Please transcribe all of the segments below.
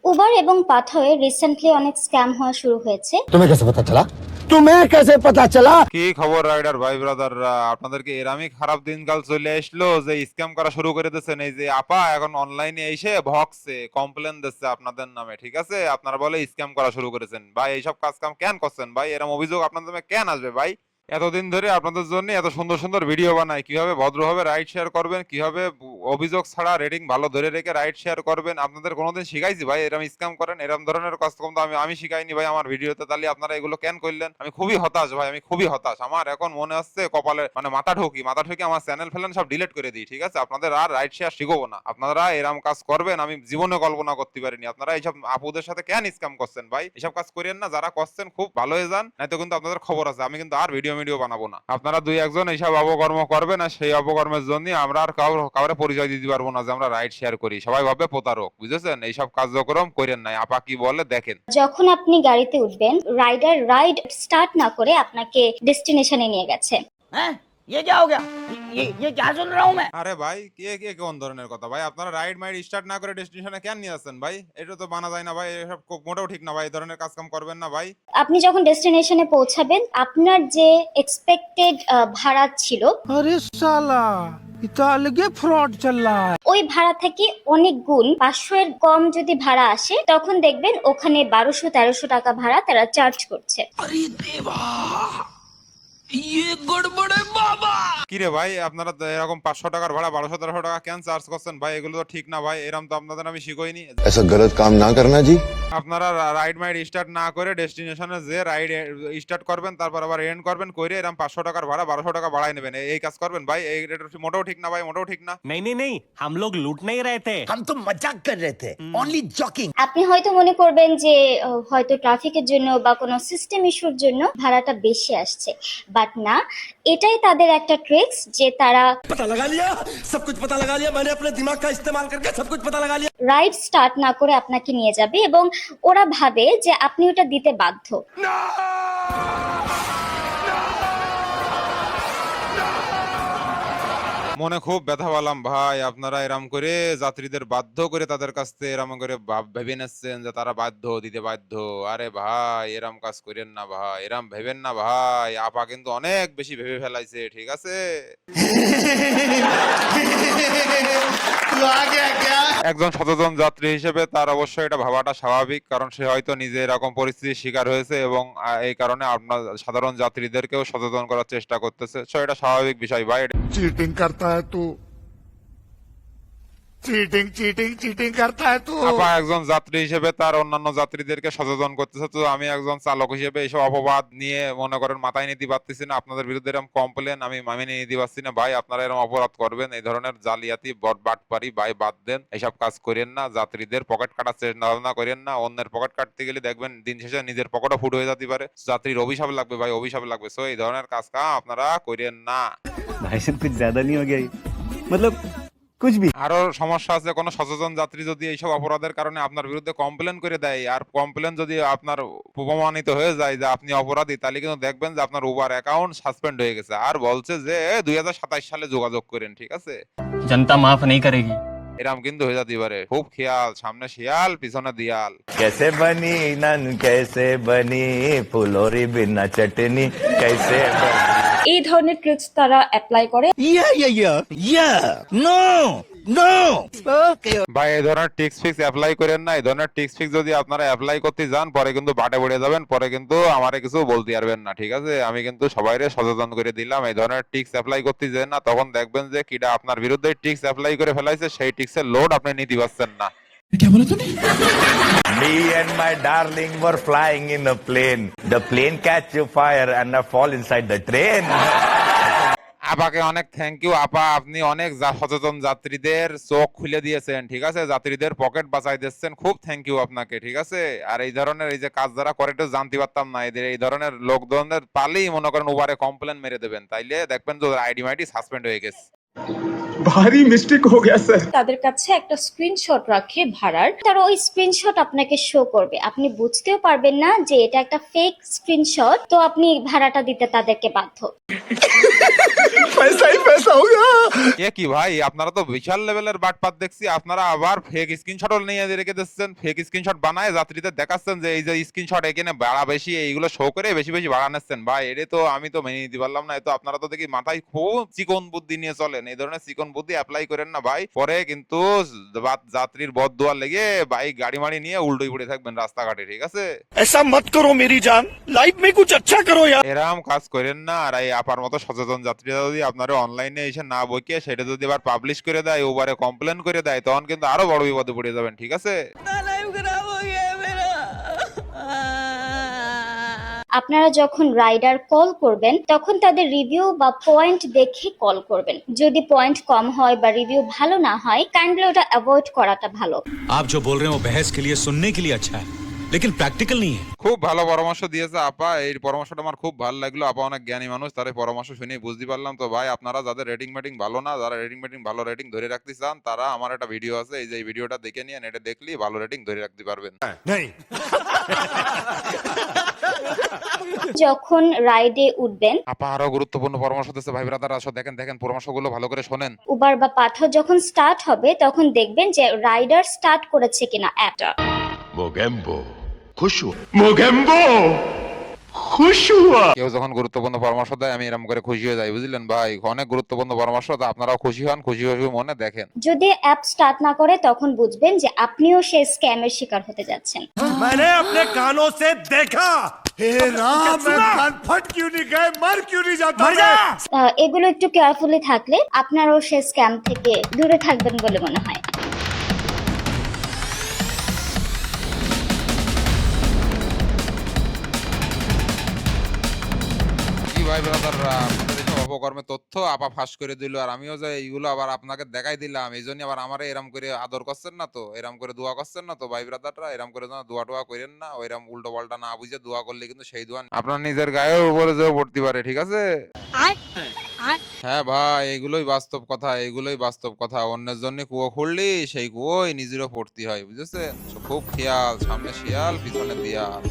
Uber এবং পাথরে recently অনেক স্ক্যাম হওয়া শুরু হয়েছে। तुम्हें कैसे पता चला? तुम्हें कैसे पता चला? কি খবর রাইডার ভাই ব্রাদাররা, আপনাদেরকে এরামই খারাপ দিনকাল চলে আসলো যে স্ক্যাম করা শুরু করে দিয়েছেন। এই যে আপা এখন অনলাইনে এসে ভক্সে কমপ্লেন দিচ্ছে আপনাদের নামে, ঠিক আছে? আপনারা বলে স্ক্যাম করা শুরু করেছেন। ভাই এইসব কাজ কাম কেন করছেন ভাই? এরকম অভিযোগ আপনাদের নামে কেন আসবে ভাই? এতদিন ধরে আপনাদের জন্য এত সুন্দর সুন্দর ভিডিও বানাই, কিভাবে ভদ্রভাবে রাইড শেয়ার করবেন, কিভাবে অভিযোগ ছাড়া রেটিং ভালো ধরে রেখে রাইড শেয়ার করবেন, আপনাদের কোনোদিন শিখাইছি ভাই এরকম স্ক্যাম করেন? এরকম ধরনের কাজ কম তো আমি শিখাইনি ভাই আমার ভিডিওতে। তাহলে আপনারা এগুলো কেন করলেন? আমি খুবই হতাশ ভাই, আমি খুবই হতাশ। আমার এখন মনে হচ্ছে কপালে মানে মাথা ঠকি আমার চ্যানেল ফেলেন সব ডিলিট করে দিই, ঠিক আছে? আপনাদের আর রাইড শেয়ার শিখবো না। আপনারা এরকম কাজ করবেন আমি জীবনে কল্পনা করতে পারিনি। আপনারা এইসব আপুদের সাথে কেন স্ক্যাম করছেন ভাই? এসব কাজ করেন না, যারা করছেন খুব ভালো হয়ে যান, নয়তো কিন্তু আপনাদের খবর আছে। আমি কিন্তু আর ভিডিও বানাবো না। আপনারা দুই একজন এইসব অপকর্ম করবেন, আর সেই অপকর্মের জন্য আমরা আর কাউরে পরিচয় দিতে পারবো না যে আমরা রাইড শেয়ার করি। সবাই ভাবে প্রতারক, বুঝেছেন? এইসব কার্যক্রম করেন নাই। আপা কি বলে দেখেন। যখন আপনি গাড়িতে উঠবেন, রাইডার রাইড স্টার্ট না করে আপনাকে ডেস্টিনেশনে নিয়ে গেছে। हैं? ये क्या हो गया? ये क्या सुन रहा हूँ मैं? আরে ভাই কে কে কোন ধরনের কথা ভাই? আপনারা রাইড মাইড স্টার্ট না করে ডেস্টিনেশনে কেন নিয়ে যাচ্ছেন ভাই? এটা তো মানা যায় না ভাই, এসব মোটেও ঠিক না ভাই। এই ধরনের কাজ কাম করবেন না ভাই। আপনি যখন ডেস্টিনেশনে পৌঁছাবেন, আপনার যে এক্সপেক্টেড ভাড়া ছিল अरे साला ये तो अलग फ्रॉड चल रहा है। ওই ভাড়া থেকে অনেক গুণ 500 এর কম যদি ভাড়া আসে, তখন দেখবেন ওখানে 1200-1300 টাকা ভাড়া তারা চার্জ করছে। কিরে ভাই, আপনারা তো এরকম 500 টাকার ভাড়া 1200-1300 টাকা কেন চার্জ করছেন ভাই? এগুলো তো ঠিক না ভাই। এরকম তো আপনাদের আমি শিখইনি। ऐसा गलत काम ना करना जी। আপনারা রাইড মাইড স্টার্ট না করে ডেস্টিনেশনে যে রাইড স্টার্ট করবেন, তারপর আবার এন্ড করবেন, কইরে এরকম 500 টাকার ভাড়া 1200 টাকা বাড়াই নেবেন। এই কাজ করবেন ভাই? এটা মোটেও ঠিক না ভাই, মোটেও ঠিক না। नहीं नहीं नहीं, हम लोग लूट नहीं रहे थे। हम तो मजाक कर रहे थे, ओनली जॉकिंग। আপনি হয়তো মনে করবেন যে হয়তো ট্রাফিকের জন্য বা কোনো সিস্টেম ইস্যুর জন্য ভাড়াটা বেশি আসছে, বাট না, এটাই তাদের একটা ট্রিক্স যে তারা पता लगा लिया, सब कुछ पता लगा लिया मैंने अपने दिमाग का इस्तेमाल करके सब कुछ पता लगा लिया। রাইড স্টার্ট না করে আপনাকে নিয়ে যাবে এবং ওরা ভাবে যে আপনি ওটা দিতে বাধ্য। মনে খুব ব্যথা পেলাম ভাই। আপনারা এরম করে যাত্রীদের বাধ্য করে তাদের কাছ থেকে এরম করে ভেবে নিচ্ছেন যে তারা বাধ্য দিতে বাধ্য। আরে ভাই এরম কাজ করেন না ভাই, এরম ভেবেন না ভাই। আপা কিন্তু অনেক বেশি ভেবে ফেলাইছে, ঠিক আছে? একজন সচেতন যাত্রী হিসেবে তার অবশ্যই এটা ভাবাটা স্বাভাবিক, কারণ সে হয়তো নিজে এরকম পরিস্থিতির শিকার হয়েছে এবং এই কারণে আপনার সাধারণ যাত্রীদেরকেও সচেতন করার চেষ্টা করতেছে। সো এটা স্বাভাবিক বিষয় ভাই। चीटिंग करता है तू, चीटिंग चीटिंग चीटिंग करता है तू। আপা একজন যাত্রী হিসেবে তার অন্যান্য যাত্রীদেরকে সচেতন করতেছে, তো আমি একজন চালক হিসেবে এইসব অপবাদ নিয়ে মনে করেন মাথায় নিতে পারতেছি না। আপনাদের বিরুদ্ধে এরকম কমপ্লেন আমি মামিয়ে নিতে পারছি না ভাই। আপনারা এরকম অপরাধ করবেন, এই ধরনের জালিয়াতি বাটপারি ভাই বাদ দেন। এইসব কাজ করেন না, যাত্রীদের পকেট কাটার চিন্তা ভাবনা করেন না। অন্যের পকেট কাটতে গেলে দেখবেন দিন শেষে নিজের পকেটও ফুট হয়ে যেতে পারে। যাত্রীর অভিশাপ লাগবে ভাই, অভিশাপ লাগবে। সো এই ধরনের কাজ আপনারা করেন না। भाई साहब कुछ ज्यादा नहीं हो गया ये? मतलब कुछ भी। আরো সমস্যা আছে, কোনো সচেতন যাত্রী যদি এইসব অপরাধের কারণে আপনার বিরুদ্ধে কমপ্লেন করে দেয়, আর কমপ্লেন যদি আপনার প্রমাণিত হয়ে যায় যে আপনি অপরাধী, তাহলে কিন্তু দেখবেন যে আপনার উবার অ্যাকাউন্ট সাসপেন্ড হয়ে গেছে, আর বলছে যে 2027 সালে যোগাযোগ করেন, ঠিক আছে? जनता माफ नहीं करेगी। এরকম কিন্তু হয়ে যেতে পারে। খুব খেয়াল, সামনে শিয়াল পিছনে দিয়াল। कैसे बनी नन कैसे बनी फुलोरी बिना चटनी कैसे बनी। এই ধরনের ট্রিক্স তারা অ্যাপ্লাই করে। ভাই এই ধরনের টিক্স ফিক্স অ্যাপ্লাই করেন না। এই ধরনের টিক্স ফিক্স যদি আপনারা অ্যাপ্লাই করতে যান, পরে কিন্তু বাটে পড়ে যাবেন, পরে কিন্তু আমারে কিছু বলতে পারবেন না, ঠিক আছে? আমি কিন্তু সবাইরে সচেতন করে দিলাম, এই ধরনের টিক্স অ্যাপ্লাই করতে যান না। তখন দেখবেন যে কিটা আপনার বিরুদ্ধে টিক্স অ্যাপ্লাই করে ফেলাইছে, সেই টিক্সের লোড আপনি নিতে পারছেন না। Me and my darling were flying in a plane. The plane catch your fire and I fall inside the train. আপাকে অনেক থ্যাংক ইউ। আপা আপনি অনেক সচেতন যাত্রীদের চোখ খুলে দিয়েছেন, ঠিক আছে? যাত্রীদের পকেট বাঁচাই দিচ্ছেন, খুব থ্যাংক ইউ আপনাকে, ঠিক আছে? আর এই ধরনের এই যে কাজ যারা করে তো জানতে পারতাম না, এদের এই ধরনের লোকজনের পালেই মনে করেন উবারে কমপ্লেন মেরে দেবেন, তাইলে দেখবেন যে আইডি মাইডি সাসপেন্ড হয়ে গেছে। भारी मिस्टेक हो गया सर। তাদের কাছে একটা স্ক্রিনশট রাখে ভাড়ার। তারা ওই স্ক্রিনশট আপনাকে শো করবে, আপনি বুঝতেও পারবেন না যে এটা একটা ফেক স্ক্রিনশট, তো আপনি ভাড়াটা দিতে তাদেরকে বাধ্য। पैसा ही पैसा होगा। এ কি ভাই, আপনারা তো বিশাল লেভেলের বাটপাত দেখছি, আপনারা আবার ফেক স্ক্রিনশটও নিয়ে রেখে দিচ্ছেন, ফেক স্ক্রিনশট বানায় যাত্রীদের দেখাচ্ছেন যে এই যে স্ক্রিনশট এখানে ভাড়া বেশি, এইগুলো শো করে বেশি বেশি ভাড়া নিচ্ছেন। ভাই এটা তো আমি তো মেনে নিতে পারলাম না। তো আপনারা তো দেখি মাথায় খুব চিকন বুদ্ধি নিয়ে চলেন, এই ধরনের চিকন বুদ্ধি অ্যাপ্লাই করেন না ভাই, পরে কিন্তু যাত্রীর বদদুয়া লেগে বাইক গাড়ি মাড়ি নিয়ে উল্টোই পড়ে থাকবেন রাস্তাঘাটে, ঠিক আছে? ऐसा मत करो मेरी जान, लाइफ में कुछ अच्छा करो यार। এরকম কাজ করেন না। আর এই আপার মতো সচেতন যাত্রীরা যদি আপনারা অনলাইনে এসে না বকিয়ে সেটা যদি আবার পাবলিশ করে দেয়, ওবারে কমপ্লেন করে দেয়, তখন কিন্তু আরো বড় বিপদে পড়ে যাবেন, ঠিক আছে? আপনারা যখন রাইডার কল করবেন তখন তাদের রিভিউ বা পয়েন্ট দেখে কল করবেন। যদি পয়েন্ট কম হয় বা রিভিউ ভালো না হয়, কাইন্ডলি ওটা অ্যাভয়েড করাটা ভালো। आप जो बोल रहे हो बहस के लिए सुनने के लिए अच्छा है, लेकिन प्रैक्टिकल नहीं है। খুব ভালো পরামর্শ দিয়েছে আপা, এই পরামর্শটা আমার খুব ভালো লাগলো। আপা অনেক জ্ঞানী মানুষ, তার এই পরামর্শ শুনে বুঝতে পারলাম। তো ভাই আপনারা যাদের রেটিং মেটিং ভালো না, যারা রেটিং মেটিং ভালো রেটিং ধরে রাখতে চান, তারা আমার একটা ভিডিও আছে, এই যে এই ভিডিওটা দেখে নিয়ে নেটে দেখলি ভালো রেটিং ধরে রাখতে পারবেন। नहीं যখন রাইডে উঠবেন, আপা আরো গুরুত্বপূর্ণ পরামর্শ দিচ্ছে ভাই ব্রাদার, আসো দেখেন দেখেন পরামর্শগুলো ভালো করে শোনেন। উবার বা পাথর যখন স্টার্ট হবে তখন দেখবেন যে রাইডার স্টার্ট করেছে কিনা অ্যাপটা। मोगेम्बो खुश हुआ। मोगेम्बो खुश हुआ। কেউ যখন গুরুত্বপূর্ণ পরামর্শ দেয় আমি এরকম করে খুশি হয়ে যাই, বুঝলেন ভাই? অনেক গুরুত্বপূর্ণ পরামর্শ, তো আপনারাও খুশি হন, খুশি হয়ে মনে দেখেন। যদি অ্যাপ স্টার্ট না করে তখন বুঝবেন যে আপনিও সেই স্ক্যামের শিকার হতে যাচ্ছেন। मैंने अपने कानों से देखा। हे राम, मैं कान फट क्यों नहीं गए, मर क्यों नहीं जाता मैं? এগুলো একটু কেয়ারফুলি থাকলে আপনারাও সেই স্ক্যাম থেকে দূরে থাকবেন বলে মনে হয়। কি ভাই ব্রাদাররা, আপনাদের এইসব অপকর্মের তথ্য আপা ফাঁস করে দিল, আর আমিও যে এইগুলো আবার আপনাকে দেখাই দিলাম, এই জন্য আবার আমারে এরম করে আদর করছেন না তো, এরম করে দোয়া করছেন না তো ভাই ব্রাদাররা, এরম করে যেন দোয়া টোয়া করেন না। ওইরকম উল্টো পাল্টা না বুঝে দোয়া করলে কিন্তু সেই দোয়া আপনার নিজের গায়ের উপরে যেও পড়তে পারে, ঠিক আছে? হ্যাঁ ভাই, এগুলোই বাস্তব কথা, এগুলোই বাস্তব কথা। অন্যের জন্য কুয়ো খুললি সেই কুয়োই নিজেরও পড়তে হয়, বুঝেছেন? খুব খেয়াল, সামনে শিয়াল পিছনে দিয়াল।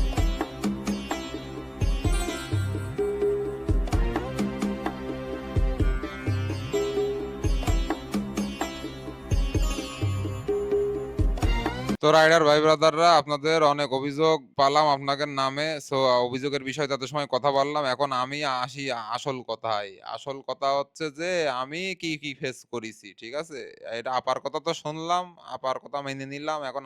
তো রাইডার ভাই ব্রাদাররা, আপনাদের অনেক অভিযোগ পালাম আপনাদের নামে, সো অভিযোগের বিষয় তাদের সময় কথা বললাম। এখন আমি আসি আসল কথায়। আসল কথা হচ্ছে যে আমি কি কি ফেস করেছি, ঠিক আছে? এটা আপার কথা তো শুনলাম, আপার কথা মেনে নিলাম। এখন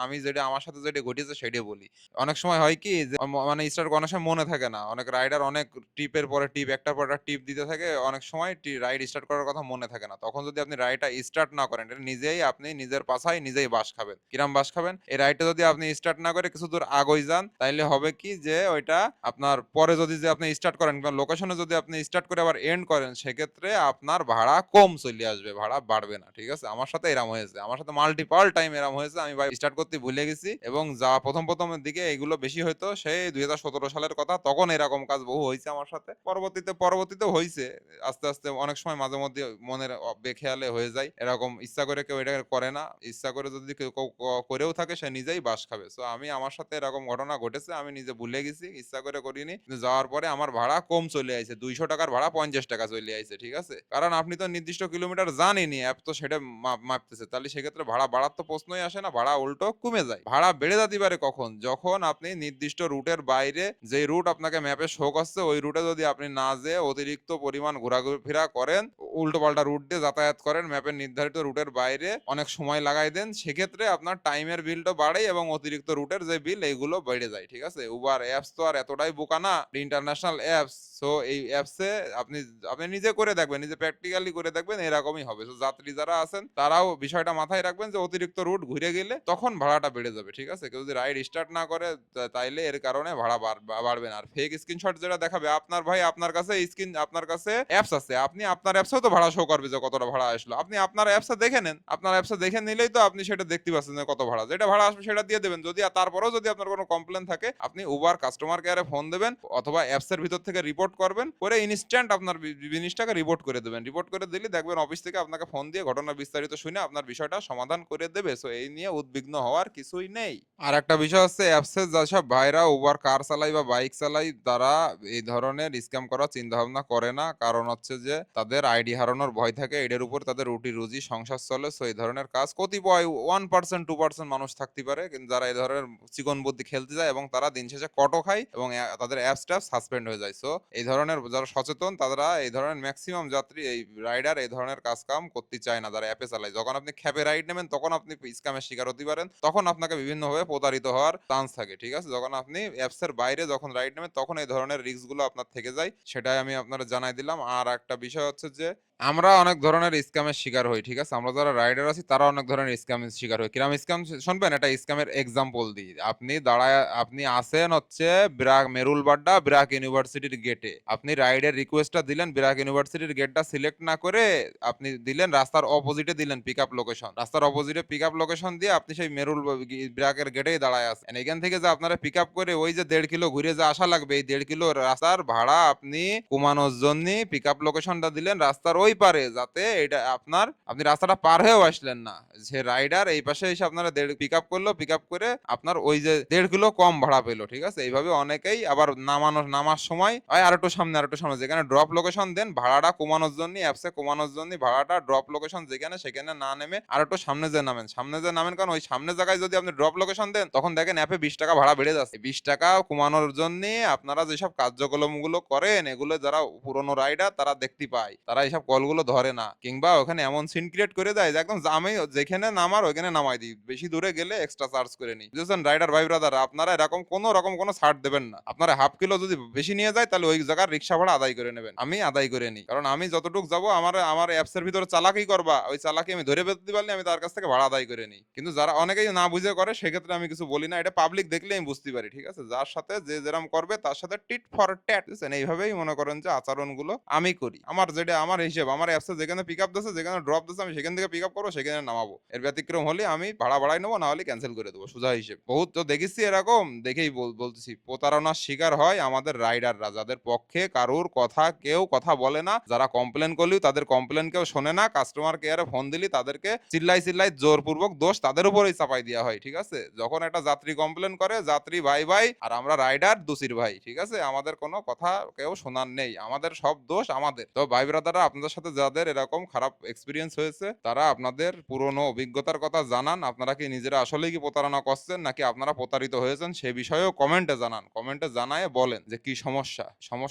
আমি যেটা আমার সাথে যেটা ঘটেছে সেটাই বলি। অনেক সময় হয় কি যে মানে স্টার্ট অনেক সময় মনে থাকে না, অনেক রাইডার অনেক টিপের পরে টিপ, একটার পর একটা টিপ দিতে থাকে, অনেক সময় রাইড স্টার্ট করার কথা মনে থাকে না। তখন যদি আপনি রাইডটা স্টার্ট না করেন, এটা নিজেই আপনি নিজের পাছায় নিজেই বাস খাবেন। কিরাম বাস খাবেন? এই রাইডটা যদি আপনি স্টার্ট না করে কিছু দূর আগই যান, তাইলে হবে কি যে ওইটা আপনার পরে যদি যে আপনি স্টার্ট করেন কিংবা লোকেশনে যদি আপনি স্টার্ট করে আবার এন্ড করেন, সেক্ষেত্রে আপনার ভাড়া কম চলে আসবে, ভাড়া বাড়বে না, ঠিক আছে? আমার সাথে এরম হয়েছে, আমার সাথে মাল্টিপল টাইম এরম হয়েছে। আমি ভাই স্টার্ট করতে ভুলে গেছি, এবং যা প্রথমের দিকে এগুলো বেশি হয়তো সেই 2017 সালের কথা, তখন এরকম কাজ বহু হয়েছে আমার সাথে। পরবর্তীতে হয়েছে আস্তে আস্তে, অনেক সময় মাঝে মধ্যে মনের বেখেয়ালে হয়ে যায় এরকম। ইচ্ছা করে কেউ এটা করে না, ইচ্ছা করে যদি কেউ করেও থাকে সে নিজেই বাস খাবে। সো আমার সাথে এরকম ঘটনা ঘটেছে, আমি নিজে ভুলে গেছি, ইচ্ছা করে করিনি। যাওয়ার পরে আমার ভাড়া কম চলে আইছে, 200 টাকার ভাড়া 50 টাকা চলে আইছে, ঠিক আছে? কারণ আপনি তো নির্দিষ্ট কিলোমিটার জানেনি, অ্যাপ তো সেটা মাপতেছে, তাহলে সেক্ষেত্রে ভাড়া বাড়ার তো প্রশ্নই আসে না, ভাড়া উল্টো কমে যায়। ভাড়া বেড়ে যেতে পারে কখন? যখন আপনি নির্দিষ্ট রুটের বাইরে যে রুট আপনাকে ম্যাপে শো করছে ওই রুটে যদি আপনি না যেয়ে অতিরিক্ত পরিমাণ ঘোরাফেরা করেন, উল্টো পাল্টা রুট দিয়ে যাতায়াত করেন, ম্যাপের নির্ধারিত রুটের বাইরে অনেক সময় লাগাই দেন, সেক্ষেত্রে আপনার টাইমের বিলটা বাড়ে এবং অতিরিক্ত রুটের যে বিল এইগুলো বেড়ে যায়, ঠিক আছে? উবার অ্যাপস তো আর এতটাই বোকা না, ইন্টারন্যাশনাল অ্যাপস। সো এই অ্যাপসে আপনি নিজে করে দেখবেন, নিজে প্র্যাকটিক্যালি করে দেখবেন, এরকমই হবে। সো যাত্রী যারা আছেন তারাও বিষয়টা মাথায় রাখবেন যে অতিরিক্ত রুট ঘুরে গেলে তখন ভাড়াটা বেড়ে যাবে, ঠিক আছে? কেউ যদি রাইড স্টার্ট না করে তাইলে এর কারণে ভাড়া বাড়বে না। আর ফেক স্ক্রিনশট যেটা দেখাবে আপনার ভাই, আপনার কাছে আপনার কাছে অ্যাপস আছে, আপনি আপনার অ্যাপসেও তো ভাড়া শো করবে যে কতটা ভাড়া আসলো। আপনি আপনার অ্যাপসে দেখে নেন, আপনার অ্যাপসে দেখে নিলেই তো আপনি সেটা দেখতে পাচ্ছেন আপনার কত ভাড়া, যেটা ভাড়া আসবে সেটা দিয়ে দেবেন। যদি তারপরেও যদি আপনার কোনো কমপ্লেন থাকে আপনি উবার কাস্টমার কেয়ারে ফোন দেবেন অথবা অ্যাপসের ভিতর থেকে রিপোর্ট করবেন, করে ইনস্ট্যান্ট আপনার জিনিসটাকে রিপোর্ট করে দেবেন। রিপোর্ট করে দিলে দেখবেন অফিস থেকে আপনাকে ফোন দিয়ে ঘটনা বিস্তারিত শুনে আপনার বিষয়টা সমাধান করে দেবে। সো এই নিয়ে উদ্বিগ্ন হওয়ার কিছুই নেই। আর একটা বিষয় হচ্ছে অ্যাপসের যেসব ভাইরা উবার কার চালাই বা বাইক চালাই তারা এই ধরনের স্ক্যাম করার চিন্তা ভাবনা করে না, কারণ হচ্ছে যে তাদের আইডি হারানোর ভয় থাকে, এটার উপর তাদের রুটি রুজি সংসার চলে। সো এই ধরনের কাজ কতিপয় 1% 2% মানুষ থাকতে পারে কিন্তু যারা এই ধরনের চিকন বুদ্ধি খেলতে যায় এবং তারা দিন শেষে কটও খায় এবং তাদের অ্যাপসটা সাসপেন্ড হয়ে যায়। সো এই ধরনের যারা সচেতন তারা এই ধরনের ম্যাক্সিমাম যাত্রী এই রাইডার এই ধরনের কাজ কাম করতে চায় না যারা অ্যাপে চালায়। যখন আপনি খ্যাপে রাইড নেবেন তখন আপনি স্ক্যামের শিকার হতে পারেন, তখন আপনাকে বিভিন্নভাবে প্রতারিত হওয়ার চান্স থাকে। ঠিক আছে, যখন আপনি অ্যাপসের বাইরে যখন রাইড নেবেন তখন এই ধরনের রিস্ক গুলো আপনার থেকে যায়, সেটাই আমি আপনারা জানাই দিলাম। আর একটা বিষয় হচ্ছে যে আমরা অনেক ধরনের স্ক্যামের শিকার হই। ঠিক আছে, আমরা যারা রাইডার আছি তারা অনেক ধরনের স্ক্যামের শিকার হই। কিরকম স্ক্যাম শুনবেন, এটা স্ক্যামের এক্সাম্পল দিই। আপনি আসেন হচ্ছে মেরুল বাড্ডা ব্র্যাক ইউনিভার্সিটির গেটে, আপনি রাইডের রিকোয়েস্টটা দিলেন, ব্র্যাক ইউনিভার্সিটির গেটটা সিলেক্ট না করে আপনি দিলেন রাস্তার অপোজিটে দিলেন পিক আপ লোকেশন, রাস্তার অপোজিটে পিক আপ লোকেশন দিয়ে আপনি সেই মেরুল ব্র্যাকের গেটেই দাঁড়ায় আছেন। এখান থেকে যে আপনারা পিক আপ করে ওই যে 1.5 কিলো ঘুরে যে আসা লাগবে, এই 1.5 কিলো রাস্তার ভাড়া আপনি কমানোর জন্য পিক আপ লোকেশনটা দিলেন রাস্তার ওই পারে, যাতে এটা আপনি রাস্তাটা পার হয়েও আসলেন না, যে রাইডার এই পাশে এসে আপনারা পিক আপ করলো, পিক আপ করে আপনার ওই যে 1.5 কিলো কম ভাড়া পেলো। ঠিক আছে, এইভাবে অনেকেই আবার নামার সময় আর একটু সামনে যেখানে ড্রপ লোকেশন দেন ভাড়াটা কমানোর জন্য, অ্যাপসে কমানোর জন্য ভাড়াটা ড্রপ লোকেশন যেখানে সেখানে না নেমে আর একটু সামনে যে নামেন, কারণ ওই সামনে জায়গায় যদি আপনি ড্রপ লোকেশন দেন তখন দেখেন অ্যাপে 20 টাকা ভাড়া বেড়ে যাচ্ছে। 20 টাকা কমানোর জন্য আপনারা যেসব কার্যক্রম গুলো করেন এগুলো যারা পুরনো রাইডার তারা দেখতে পায়, তারা এইসব কলগুলো ধরে না, কিংবা ওখানে এমন সিন ক্রিয়েট করে দেয় যে একদম আমি যেখানে নামার ওইখানে নামাই দিই, বেশি দূরে গেলে এক্সট্রা চার্জ করে নিই। বুঝছেন রাইডার ভাই ব্রাদার, আপনারা এরকম কোনো ছাড় দেবেন না। আপনারা হাফ কিলো যদি বেশি নিয়ে যায় তাহলে ওই জায়গার রিক্সা ভাড়া আদায় করে নেবেন, আমি আদায় করে নিই, কারণ আমি যতটুকু যাবো আমার অ্যাপসের ভিতরে চালাকি করবা, ওই চালাকি আমি ধরে বেঁধতে পারলে আমি তার কাছ থেকে ভাড়া আদায় করে নিই। কিন্তু যারা অনেকেই না বুঝে করে সেক্ষেত্রে আমি কিছু বলি না, এটা পাবলিক দেখলে আমি বুঝতে পারি। ঠিক আছে, যার সাথে যে যেরকম করবে তার সাথে টিট ফর ট্যাট, এইভাবেই মনে করেন যে আচরণগুলো আমি করি। আমার হিসেব, আমার অ্যাপসে যেখানে পিক আপ দিচ্ছে, যেখানে ড্রপ দিচ্ছে আমি সেখান থেকে পিক আপ করবো, সেখানে নামাবো। এর ব্যতিক্রম হলে আমি ভাড়া বাড়াই নেবো, না হলে ক্যান্সেল করে দেবো, সোজা হিসেব। বহুত তো দেখেছি এরকম, দেখেই বলতেছি প্রতারণার শিকার হয় আমাদের রাইডাররা, যাদের পক্ষে কারোর কথা কেউ কথা বলে না, যারা কমপ্লেন করলেও তাদের কমপ্লেন কেউ শোনে না, কাস্টমার কেয়ারে ফোন দিলি তাদেরকে চিল্লাই জোরপূর্বক দোষ তাদের উপরেই চাপাই দেওয়া হয়। ঠিক আছে, যখন একটা যাত্রী কমপ্লেন করে, যাত্রী ভাই আর আমরা রাইডার দুসির ভাই। ঠিক আছে, আমাদের কোনো কথা কেউ শোনার নেই, আমাদের সব দোষ আমাদের। তো ভাই ব্রাদাররা, আপনাদের সাথে যাদের এরকম খারাপ এক্সপিরিয়েন্স হয়েছে তারা আপনাদের পুরনো অভিজ্ঞতার কথা জানান। আপনারা কি নিজেরা আসলেই কি প্রতারণা করছেন নাকি আপনারা প্রতারিত হয়েছেন সে বিষয়েও কমেন্টে জানান। কমেন্টে জানায় বলেন যে কি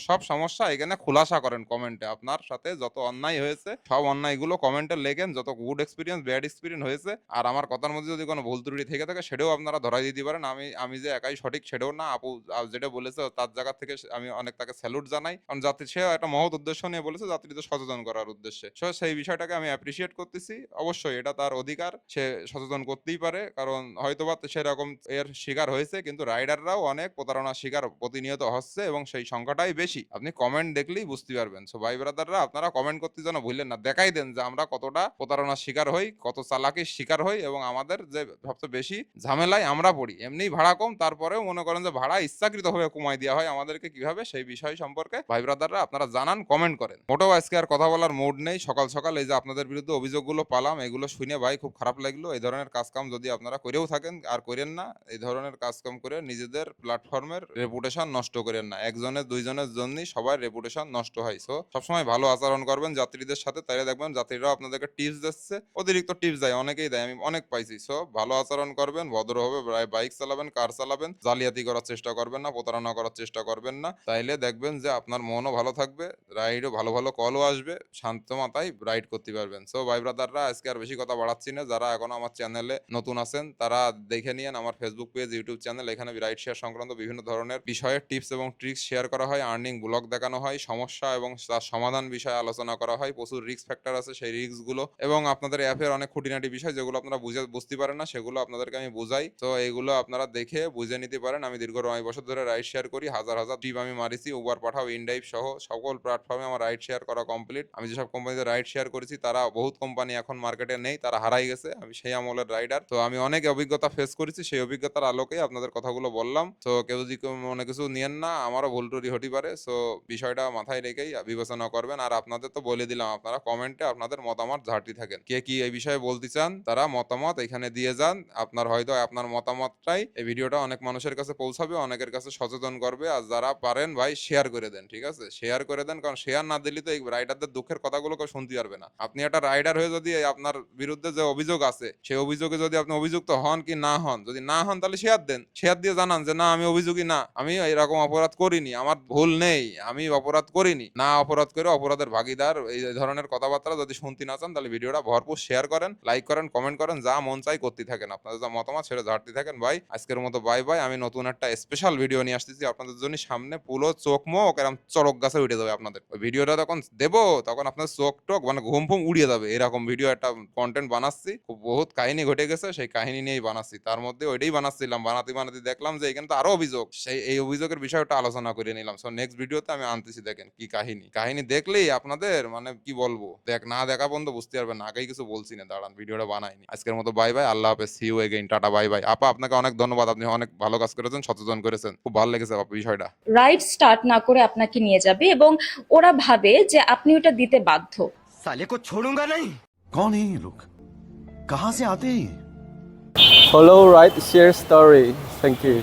সব সমস্যা এখানে খুলাসা করেন কমেন্টে। আপনার সাথে যত অন্যায় হয়েছে সব অন্যায়গুলো কমেন্টে লেখেন, যত গুড এক্সপিরিয়েন্স ব্যাড এক্সপিরিয়েন্স হয়েছে। আর আমার কথার মধ্যে যদি কোনো ভুল ত্রুটি থেকে থাকে সেটাও আপনারা ধরাই দিতে পারেন। আমি যে একাই সঠিক সেটাও না, আপু যেটা বলেছে তার জায়গা থেকে আমি অনেক তাকে স্যালুট জানাই, কারণ যাত্রী সে একটা মহৎ উদ্দেশ্য নিয়ে বলেছে, যাত্রীদের সচেতন করার উদ্দেশ্যে। সেই বিষয়টাকে আমি অ্যাপ্রিসিয়েট করতেছি। অবশ্যই এটা তার অধিকার, সে সচেতন করতেই পারে, কারণ হয়তোবা সেরকম এর শিকার হয়েছে, কিন্তু রাইডাররাও অনেক প্রতারণার শিকার প্রতিনিয়ত হচ্ছে এবং সেই সংখ্যাটাই বেশি। আপনি কমেন্ট দেখলেই বুঝতে পারবেন। সো ভাই ব্রাদাররা, আপনারা কমেন্ট করতে যেন ভুললেন না, দেখাই দেন যে আমরা কতটা প্রতারণার শিকার হই, কত চালাকির শিকার হই এবং আমাদের যে সবচেয়ে বেশি ঝামেলায় আমরা পড়ি। এমনি ভাড়া কম, তারপরেও মনে করেন যে ভাড়া ইচ্ছাকৃতভাবে কমাই দেওয়া হয় আমাদেরকে, কিভাবে সেই বিষয় সম্পর্কে ভাই ব্রাদাররা আপনারা জানান, কমেন্ট করেন। মোটেও আজকে আর কথা বলার মুড নেই। সকাল সকাল এই যে আপনাদের বিরুদ্ধে অভিযোগগুলো পালাম, এগুলো শুনে ভাই খুব খারাপ লাগলো। এই ধরনের কাজকাম যদি আপনারা করেও থাকেন আর করেন না, এই ধরনের কাজকাম করে নিজেদের প্ল্যাটফর্মের রেপুটেশন নষ্ট করেন না। একজনের দুইজনের জন্যই সবার রেপুটেশন নষ্ট হয়। সো সবসময় ভালো আচরণ করবেন যাত্রীদের সাথে, তাইলে দেখবেন যাত্রীরাও আপনাদেরকে টিপস দিচ্ছে। অতিরিক্ত টিপস দেয়, অনেকেই দেয়, আমি অনেক পাইছি। সো ভালো আচরণ করবেন, ভদ্রভাবে বাইক চালাবেন, কার চালাবেন, জালিয়াতি করার চেষ্টা করবেন না, প্রতারণা করার চেষ্টা করবেন না। তাইলে দেখবেন যে আপনার মনও ভালো থাকবে, রাইডও ভালো কলও আসবে, শান্ত মাথায় রাইড করতে পারবেন। সো ভাই ব্রাদাররা, আজকে আর বেশি কথা বাড়াচ্ছি না। যারা এখনো আমার চ্যানেলে নতুন আছেন তারা দেখে নিয়েন আমার ফেসবুক পেজ, ইউটিউব চ্যানেল। এখানে রাইড শেয়ার সংক্রান্ত বিভিন্ন ধরনের বিষয়ে টিপস এবং ট্রিক্স শেয়ার করা হয়, আর্নিং ব্লগ দেখানো হয়, সমস্যা এবং তার সমাধান বিষয়ে আলোচনা করা হয়। প্রচুর রিস্ক ফ্যাক্টর আছে, সেই রিস্ক গুলো এবং আপনাদের অ্যাপের অনেক খুঁটিনাটি বিষয় যেগুলো আপনারা বুঝতে পারেন না, সেগুলো আপনাদেরকে আমি বুঝাই। তো এইগুলো আপনারা দেখে বুঝে নিতে পারেন। আমি দীর্ঘ 9 বছর ধরে রাইড শেয়ার করি, হাজার ট্রিপ আমি মারিছি, উবার পাঠাও, ইনড্রাইভ সহ সকল প্ল্যাটফর্মে আমার রাইড শেয়ার করা কমপ্লিট। আমি যেসব কোম্পানিতে রাইড শেয়ার করেছি তারা বহুত কোম্পানি এখন মার্কেটে নেই, তারা হারাই গেছে। আমি সেই আমলের রাইডার, তো আমি অনেক অভিজ্ঞতা ফেস করেছি, সেই অভিজ্ঞতার আলোকে আপনাদের কথাগুলো বললাম। তো কেউ যদি মনে কিছু নিয়েন না, আমারও ভুল টুরি হতে পারে। সো বিষয়টা মাথায় রেখেই বিবেচনা করবেন। আর আপনাদের তো বলে দিলাম, আপনারা কমেন্টে আপনাদের মতামত ঝাড়তে থাকেন, কে কি এই বিষয়ে বলতে চান তারা মতামত এখানে দিয়ে যান। আপনার হয়তো আপনার মতামতটাই এই ভিডিওটা অনেক মানুষের কাছে পৌঁছাবে, অনেকের কাছে সচেতন করবে। আর যারা পারেন ভাই শেয়ার করে দেন, ঠিক আছে? শেয়ার করে দেন, কারণ শেয়ার না দিলে তো এই রাইডারদের দুঃখের কথাগুলো কেউ শুনতে পারবে না। আপনি একটা রাইডার হয়ে যদি আপনার বিরুদ্ধে যে অভিযোগ আছে সেই অভিযোগে যদি আপনি অভিযুক্ত হন কি না হন, যদি না হন তাহলে শেয়ার দেন, শেয়ার দিয়ে জানান যে না আমি অভিযোগী না, আমি এরকম অপরাধ করিনি, আমার ভুল নেই, আমি অপরাধ করিনি, না অপরাধ করে অপরাধের ভাগিদার। এই ধরনের কথাবার্তা যদি শুনতে না চান তাহলে ভিডিওটা ভরপুর শেয়ার করেন, লাইক করেন, কমেন্ট করেন, যা মন চাই করতে থাকেন, আপনাদের যা মতামত সেটা ঝাড়তে থাকেন। ভাই আজকের মতো বাই বাই। আমি নতুন একটা স্পেশাল ভিডিও নিয়ে আসতেছি আপনাদের জন্য, সামনে পুরো চোখ মুখ এরকম চড়ক গাছে উঠে যাবে আপনাদের। ওই ভিডিওটা তখন দেবো, তখন আপনার চোখ টোক মানে ঘুম ফুম উড়িয়ে যাবে, এরকম ভিডিও একটা কন্টেন্ট বানাচ্ছি। খুব বহুত কাহিনী ঘটে গেছে, সেই কাহিনী নিয়েই বানাচ্ছি। তার মধ্যে ওইটাই বানাচ্ছিলাম, বানাতে বানাতে দেখলাম যে এখানে তো আরো অভিযোগ, সেই এই অভিযোগের বিষয়টা আলোচনা করে নিলাম। সো নেক্সট ভিডিওতে আমি আনতেছি, দেখেন কি কাহিনী দেখলেই আপনাদের মানে কি বলবো, না দেখা পর্যন্ত বুঝতে পারবেন না। আগেই কিছু বলছি না, দাঁড়ান ভিডিওটা বানাইনি। আজকের মতো বাই বাই, আল্লাহ হাফেজ, see you again, tata bye bye. আপা আপনাকে অনেক ধন্যবাদ, আপনি অনেক ভালো কাজ করেছেন, সচেতন করেছেন, খুব ভালো লেগেছে আপা বিষয়টা। রাইড স্টার্ট না করে আপনাকে নিয়ে যাবে এবং ওরা ভাবে যে আপনি ওটা দিতে বাধ্য। साले को छोड़ूंगा नहीं। कौन है ये लोग, कहाँ से आते हैं ये? Follow, write, share story. Thank you.